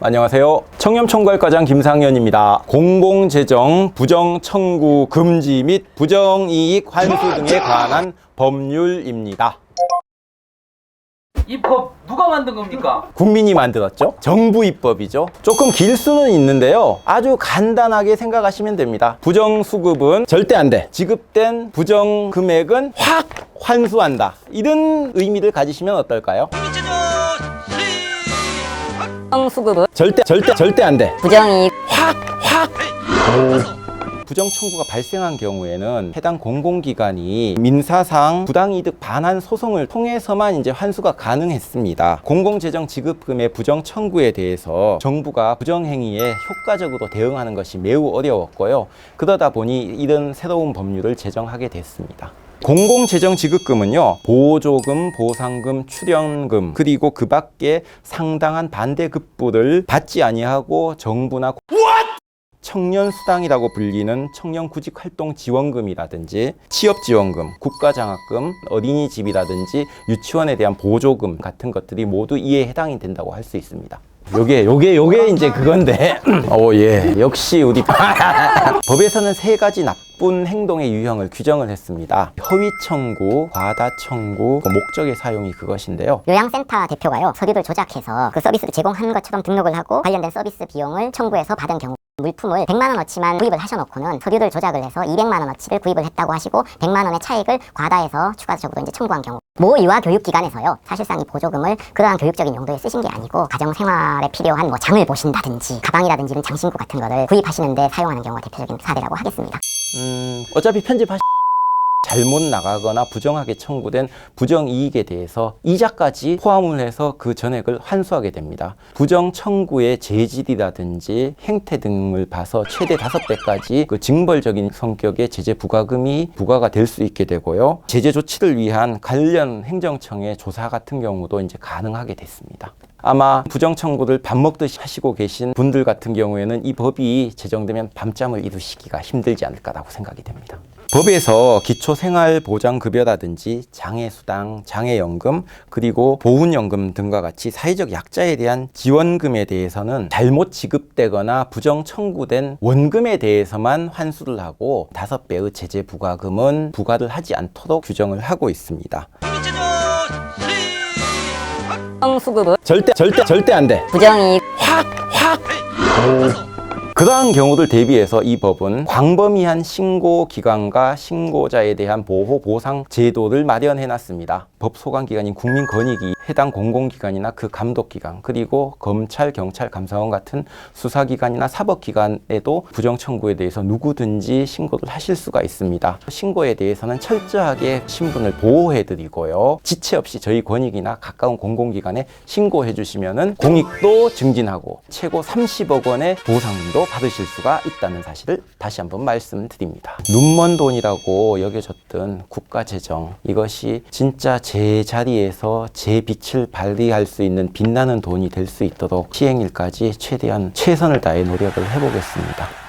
안녕하세요. 청렴총괄과장 김상현입니다. 공공재정, 부정청구 금지 및 부정이익 환수 등에 관한 법률입니다. 이 법 누가 만든 겁니까? 국민이 만들었죠. 정부 입법이죠. 조금 길 수는 있는데요. 아주 간단하게 생각하시면 됩니다. 부정수급은 절대 안 돼. 지급된 부정금액은 확 환수한다. 이런 의미를 가지시면 어떨까요? 부정수급은 절대 안 돼. 부정이익 확 부정 청구가 발생한 경우에는 해당 공공기관이 민사상 부당이득 반환 소송을 통해서만 이제 환수가 가능했습니다. 공공재정 지급금의 부정 청구에 대해서 정부가 부정행위에 효과적으로 대응하는 것이 매우 어려웠고요. 그러다 보니 이런 새로운 법률을 제정하게 됐습니다. 공공재정지급금은요, 보조금, 보상금, 출연금, 그리고 그 밖에 상당한 반대급부를 받지 아니하고 정부나 청년수당이라고 불리는 청년구직활동지원금이라든지 취업지원금, 국가장학금, 어린이집이라든지 유치원에 대한 보조금 같은 것들이 모두 이에 해당이 된다고 할 수 있습니다. 요게 이제 그건데 예, 역시 우리 법에서는 세 가지 나쁜 행동의 유형을 규정을 했습니다. 허위 청구, 과다 청구, 목적의 사용이 그것인데요. 요양센터 대표가요, 서류를 조작해서 그 서비스를 제공하는 것처럼 등록을 하고 관련된 서비스 비용을 청구해서 받은 경우, 물품을 100만 원어치만 구입을 하셔놓고는 서류를 조작을 해서 200만 원어치를 구입을 했다고 하시고 100만 원의 차익을 과다해서 추가적으로 이제 청구한 경우, 모 유아교육기관에서요, 사실상 이 보조금을 그러한 교육적인 용도에 쓰신 게 아니고 가정생활에 필요한 뭐 장을 보신다든지 가방이라든지 이런 장신구 같은 거를 구입하시는데 사용하는 경우가 대표적인 사례라고 하겠습니다. 어차피 잘못 나가거나 부정하게 청구된 부정이익에 대해서 이자까지 포함을 해서 그 전액을 환수하게 됩니다. 부정 청구의 재질이라든지 행태 등을 봐서 최대 5배까지 그 징벌적인 성격의 제재 부과금이 부과가 될 수 있게 되고요. 제재 조치를 위한 관련 행정청의 조사 같은 경우도 이제 가능하게 됐습니다. 아마 부정 청구를 밥 먹듯이 하시고 계신 분들 같은 경우에는 이 법이 제정되면 밤잠을 이루시기가 힘들지 않을까라고 생각이 됩니다. 법에서 기초생활보장급여라든지 장애수당, 장애연금, 그리고 보훈연금 등과 같이 사회적 약자에 대한 지원금에 대해서는 잘못 지급되거나 부정 청구된 원금에 대해서만 환수를 하고 5배의 제재 부과금은 부과를 하지 않도록 규정을 하고 있습니다. 부정수급은 절대 안 돼. 부정이익 그러한 경우를 대비해서 이 법은 광범위한 신고기관과 신고자에 대한 보호 보상 제도를 마련해 놨습니다. 법 소관기관인 국민권익위, 해당 공공기관이나 그 감독기관, 그리고 검찰, 경찰, 감사원 같은 수사기관이나 사법기관에도 부정청구에 대해서 누구든지 신고를 하실 수가 있습니다. 신고에 대해서는 철저하게 신분을 보호해드리고요. 지체 없이 저희 권익위나 가까운 공공기관에 신고해 주시면은 공익도 증진하고 최고 30억 원의 보상금도 받으실 수가 있다는 사실을 다시 한번 말씀드립니다. 눈먼 돈이라고 여겨졌던 국가재정, 이것이 진짜 제자리에서 제 빛을 발휘할 수 있는 빛나는 돈이 될 수 있도록 시행일까지 최대한 최선을 다해 노력을 해보겠습니다.